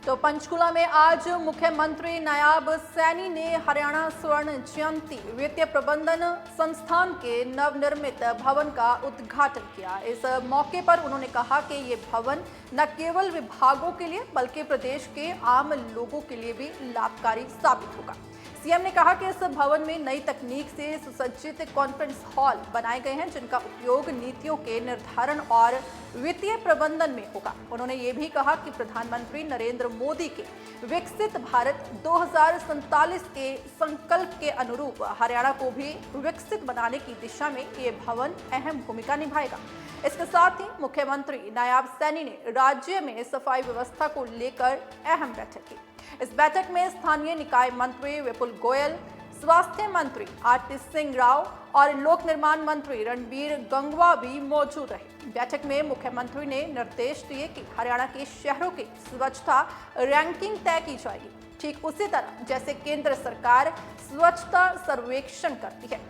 तो पंचकुला में आज मुख्यमंत्री नायाब सैनी ने हरियाणा स्वर्ण जयंती वित्तीय प्रबंधन संस्थान के नवनिर्मित भवन का उद्घाटन किया। इस मौके पर उन्होंने कहा कि ये भवन न केवल विभागों के लिए बल्कि प्रदेश के आम लोगों के लिए भी लाभकारी साबित होगा। सीएम ने कहा कि इस भवन में नई तकनीक से सुसज्जित कॉन्फ्रेंस हॉल बनाए गए हैं, जिनका उपयोग नीतियों के निर्धारण और वित्तीय प्रबंधन में होगा। उन्होंने ये भी कहा कि प्रधानमंत्री नरेंद्र मोदी के विकसित भारत 2047 के संकल्प के अनुरूप हरियाणा को भी विकसित बनाने की दिशा में ये भवन अहम भूमिका निभाएगा। इसके साथ ही मुख्यमंत्री नायाब सैनी ने राज्य में सफाई व्यवस्था को लेकर अहम बैठक की। इस बैठक में स्थानीय निकाय मंत्री विपुल गोयल, स्वास्थ्य मंत्री आरती सिंह राव और लोक निर्माण मंत्री रणबीर गंगवा भी मौजूद रहे। बैठक में मुख्यमंत्री ने निर्देश दिए कि हरियाणा के शहरों की स्वच्छता रैंकिंग तय की जाएगी, ठीक उसी तरह जैसे केंद्र सरकार स्वच्छता सर्वेक्षण करती है।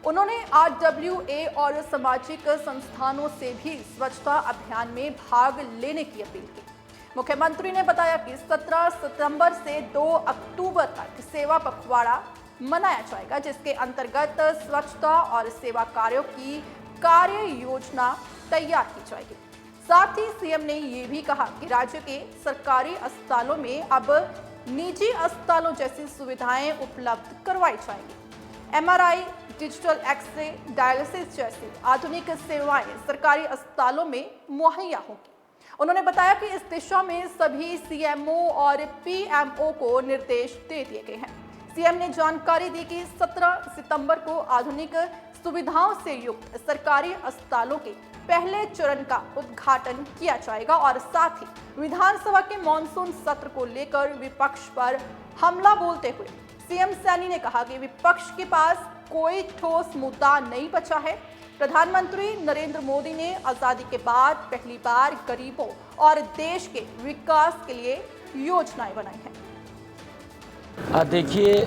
उन्होंने RWA और सामाजिक संस्थानों से भी स्वच्छता अभियान में भाग लेने की अपील की। मुख्यमंत्री ने बताया कि 17 सितंबर से 2 अक्टूबर तक सेवा पखवाड़ा मनाया जाएगा, जिसके अंतर्गत स्वच्छता और सेवा कार्यों की कार्य योजना तैयार की जाएगी। साथ ही सीएम ने ये भी कहा कि राज्य के सरकारी अस्पतालों में अब निजी अस्पतालों जैसी सुविधाएं उपलब्ध करवाई जाएंगी। MRI, डिजिटल एक्सरे, डायलिसिस जैसी आधुनिक सेवाएं सरकारी अस्पतालों में मुहैया होंगी। उन्होंने बताया कि इस दिशा में सभी CMO और PMO को निर्देश दे दिए गए हैं। सीएम ने जानकारी दी कि 17 सितंबर को आधुनिक सुविधाओं से युक्त सरकारी अस्पतालों के पहले चरण का उद्घाटन किया जाएगा और साथ ही विधानसभा के मॉनसून सत्र को लेकर विपक्ष पर हमला बोलते हुए सीएम सैनी ने कहा कि विपक्ष के पास कोई ठोस मुद्दा नहीं बचा है। प्रधानमंत्री नरेंद्र मोदी ने आजादी के बाद पहली बार गरीबों और देश के विकास के लिए योजनाएं बनाई हैं। देखिए,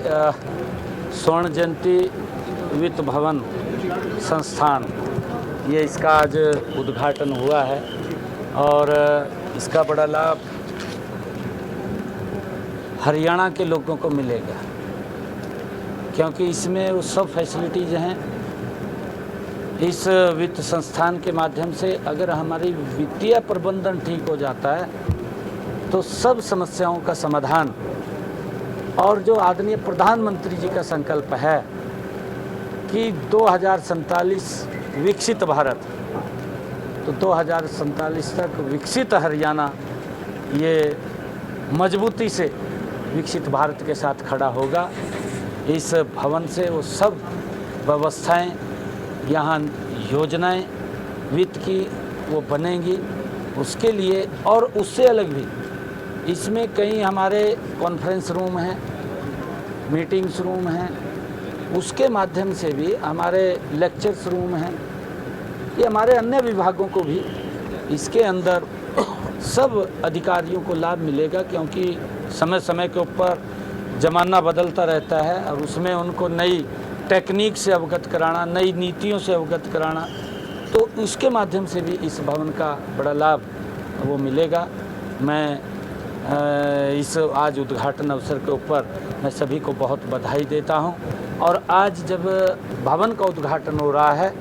स्वर्ण जयंती वित्त भवन संस्थान ये इसका आज उद्घाटन हुआ है और इसका बड़ा लाभ हरियाणा के लोगों को मिलेगा, क्योंकि इसमें वो सब फैसिलिटीज़ हैं। इस वित्त संस्थान के माध्यम से अगर हमारी वित्तीय प्रबंधन ठीक हो जाता है तो सब समस्याओं का समाधान, और जो आदरणीय प्रधानमंत्री जी का संकल्प है कि 2047 विकसित भारत, तो 2047 तक विकसित हरियाणा ये मजबूती से विकसित भारत के साथ खड़ा होगा। इस भवन से वो सब व्यवस्थाएं, यहाँ योजनाएं वित्त की वो बनेंगी, उसके लिए। और उससे अलग भी इसमें कई हमारे कॉन्फ्रेंस रूम हैं, मीटिंग्स रूम हैं, उसके माध्यम से भी हमारे लेक्चर्स रूम हैं। ये हमारे अन्य विभागों को भी इसके अंदर सब अधिकारियों को लाभ मिलेगा, क्योंकि समय समय के ऊपर ज़माना बदलता रहता है और उसमें उनको नई टेक्निक से अवगत कराना, नई नीतियों से अवगत कराना, तो उसके माध्यम से भी इस भवन का बड़ा लाभ वो मिलेगा। मैं इस आज उद्घाटन अवसर के ऊपर मैं सभी को बहुत बधाई देता हूं। और आज जब भवन का उद्घाटन हो रहा है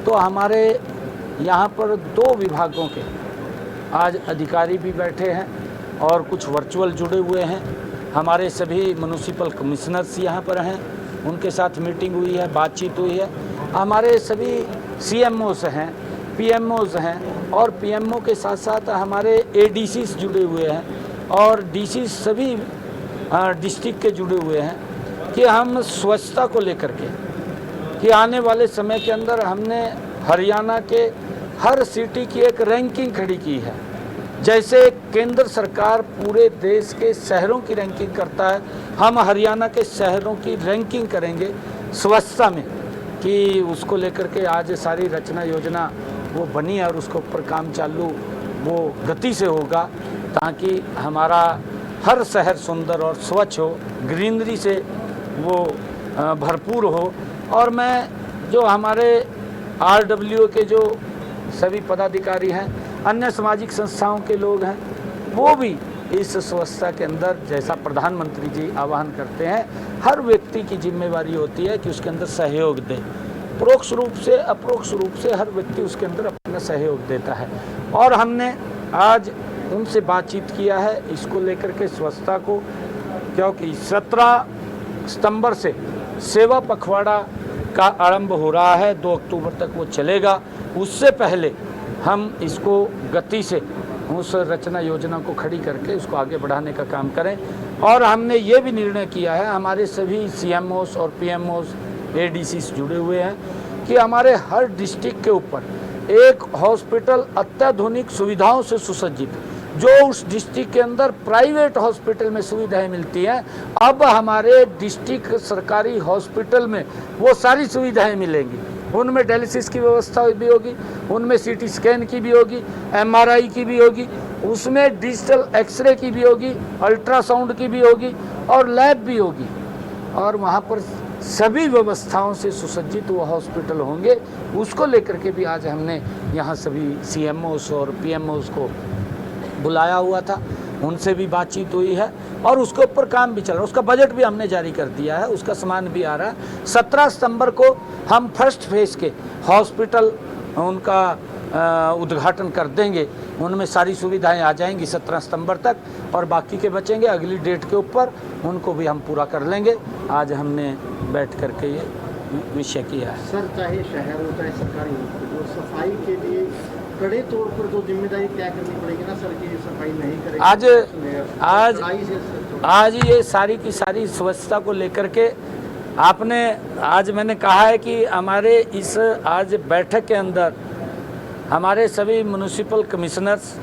तो हमारे यहाँ पर 2 विभागों के आज अधिकारी भी बैठे हैं और कुछ वर्चुअल जुड़े हुए हैं। हमारे सभी म्युनिसिपल कमिश्नर्स यहाँ पर हैं, उनके साथ मीटिंग हुई है, बातचीत हुई है। हमारे सभी CMOs हैं, PMOs हैं और PMO के साथ साथ हमारे ADCs जुड़े हुए हैं और DCs सभी डिस्ट्रिक्ट के जुड़े हुए हैं कि हम स्वच्छता को लेकर के कि आने वाले समय के अंदर हमने हरियाणा के हर सिटी की एक रैंकिंग खड़ी की है। जैसे केंद्र सरकार पूरे देश के शहरों की रैंकिंग करता है, हम हरियाणा के शहरों की रैंकिंग करेंगे स्वच्छता में, कि उसको लेकर के आज सारी रचना योजना वो बनी है और उसके ऊपर काम चालू वो गति से होगा, ताकि हमारा हर शहर सुंदर और स्वच्छ हो, ग्रीनरी से वो भरपूर हो। और मैं जो हमारे RWA के जो सभी पदाधिकारी हैं, अन्य सामाजिक संस्थाओं के लोग हैं, वो भी इस स्वच्छता के अंदर जैसा प्रधानमंत्री जी आह्वान करते हैं, हर व्यक्ति की जिम्मेवारी होती है कि उसके अंदर सहयोग दे। परोक्ष रूप से अपरोक्ष रूप से हर व्यक्ति उसके अंदर अपना सहयोग देता है। और हमने आज उनसे बातचीत किया है इसको लेकर के स्वच्छता को, क्योंकि 17 सितंबर से सेवा पखवाड़ा का आरंभ हो रहा है, 2 अक्टूबर तक वो चलेगा। उससे पहले हम इसको गति से उस रचना योजना को खड़ी करके उसको आगे बढ़ाने का काम करें। और हमने ये भी निर्णय किया है, हमारे सभी CMOs और PMOs ADCs जुड़े हुए हैं कि हमारे हर डिस्ट्रिक्ट के ऊपर एक हॉस्पिटल अत्याधुनिक सुविधाओं से सुसज्जित, जो उस डिस्ट्रिक्ट के अंदर प्राइवेट हॉस्पिटल में सुविधाएं मिलती हैं, अब हमारे डिस्ट्रिक्ट सरकारी हॉस्पिटल में वो सारी सुविधाएं मिलेंगी। उनमें डायलिसिस की व्यवस्था भी होगी, उनमें CT स्कैन की भी होगी, MRI की भी होगी, उसमें डिजिटल एक्सरे की भी होगी, अल्ट्रासाउंड की भी होगी और लैब भी होगी। और वहाँ पर सभी व्यवस्थाओं से सुसज्जित वो हॉस्पिटल होंगे। उसको लेकर के भी आज हमने यहाँ सभी CMOs और PMOs को बुलाया हुआ था, उनसे भी बातचीत हुई है और उसके ऊपर काम भी चल रहा है। उसका बजट भी हमने जारी कर दिया है, उसका सामान भी आ रहा है। 17 सितंबर को हम फर्स्ट फेज के हॉस्पिटल उनका उद्घाटन कर देंगे, उनमें सारी सुविधाएं आ जाएंगी 17 सितंबर तक, और बाकी के बचेंगे अगली डेट के ऊपर, उनको भी हम पूरा कर लेंगे। आज हमने बैठ करके ये विषय किया है। सर, चाहे शहर हो चाहे सरकारी हो, सफाई के लिए कड़े तौर पर तो जिम्मेदारी तय करनी पड़ेगी ना सर, कि सफाई नहीं करेगी। आज ये सारी की सारी स्वच्छता को लेकर के आपने, आज मैंने कहा है कि हमारे इस आज बैठक के अंदर हमारे सभी म्युनिसिपल कमिश्नर्स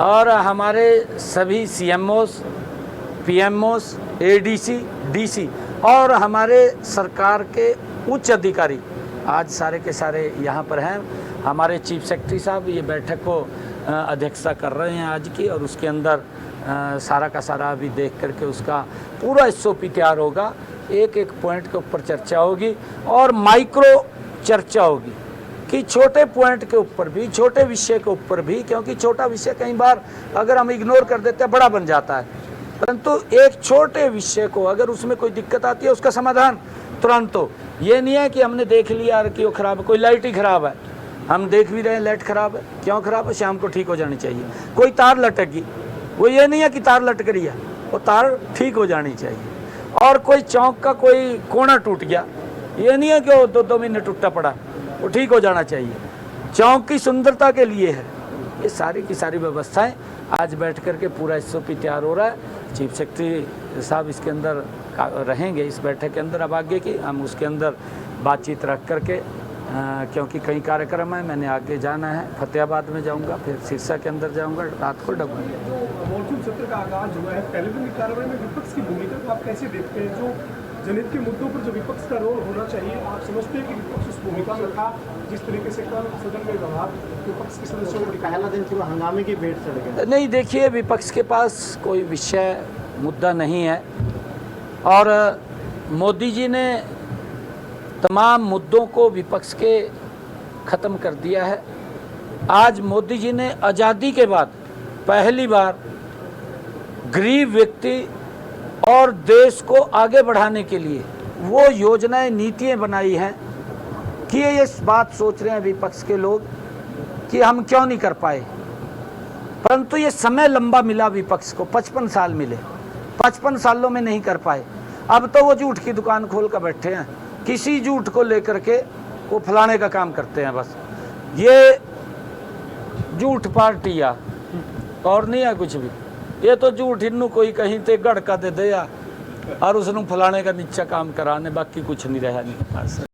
और हमारे सभी CMOs, PMOs, ADC, DC और हमारे सरकार के उच्च अधिकारी आज सारे के सारे यहाँ पर हैं। हमारे चीफ सेक्रेटरी साहब ये बैठक को अध्यक्षता कर रहे हैं आज की, और उसके अंदर सारा का सारा अभी देख करके उसका पूरा SOP तैयार होगा। एक एक पॉइंट के ऊपर चर्चा होगी और माइक्रो चर्चा होगी कि छोटे पॉइंट के ऊपर भी, छोटे विषय के ऊपर भी, क्योंकि छोटा विषय कई बार अगर हम इग्नोर कर देते हैं बड़ा बन जाता है, परंतु एक छोटे विषय को अगर उसमें कोई दिक्कत आती है उसका समाधान तुरंत हो। ये नहीं है कि हमने देख लिया कि वो खराब है, कोई लाइट ही खराब है, हम देख भी रहे हैं लाइट खराब है, क्यों खराब है, शाम को ठीक हो जानी चाहिए। कोई तार लटक गई, वो ये नहीं है कि तार लटक रही है, वो तार ठीक हो जानी चाहिए। और कोई चौक का कोई कोना टूट गया, ये नहीं है कि वो 2-2 महीने टूटा पड़ा, वो ठीक हो जाना चाहिए। चौक की सुंदरता के लिए है। ये सारी की सारी व्यवस्थाएं आज बैठ करके पूरा SOP तैयार हो रहा है। चीफ सेक्रेटरी साहब इसके अंदर रहेंगे, इस बैठक के अंदर। अब आगे की हम उसके अंदर बातचीत रख करके, क्योंकि कई कार्यक्रम है, मैंने आगे जाना है, फतेहाबाद में जाऊंगा, फिर सिरसा के अंदर जाऊंगा, रात को डबू। मॉनसून सत्र का आगाज हुआ है, पहले दिन की कार्रवाई में विपक्ष की भूमिका को आप कैसे देखते हैं? जो जनहित के मुद्दों पर जो विपक्ष का रोल होना चाहिए, आप समझते हैं कि विपक्ष उस भूमिका में था? जिस तरीके से कल सदन में व्यवहार विपक्ष के सदस्यों को, पहला दिन पूरा हंगामे की भेंट चढ़ गया। नहीं, देखिए, विपक्ष के पास कोई विषय मुद्दा नहीं है, और मोदी जी ने तमाम मुद्दों को विपक्ष के ख़त्म कर दिया है। आज मोदी जी ने आज़ादी के बाद पहली बार गरीब व्यक्ति और देश को आगे बढ़ाने के लिए वो योजनाएं, नीतियां बनाई हैं कि ये बात सोच रहे हैं विपक्ष के लोग कि हम क्यों नहीं कर पाए, परंतु ये समय लंबा मिला विपक्ष को, 55 साल मिले, 55 सालों में नहीं कर पाए। अब तो वो झूठ की दुकान खोल कर बैठे हैं, किसी झूठ को लेकर के वो फलाने का काम करते हैं। बस ये झूठ पार्टियाँ और नहीं है कुछ भी। ये तो झूठ इन्नू कोई कहीं ते गड़ का दे दिया और उसनू फलाने का नीचा काम कराने, बाकी कुछ नहीं रहा नहीं।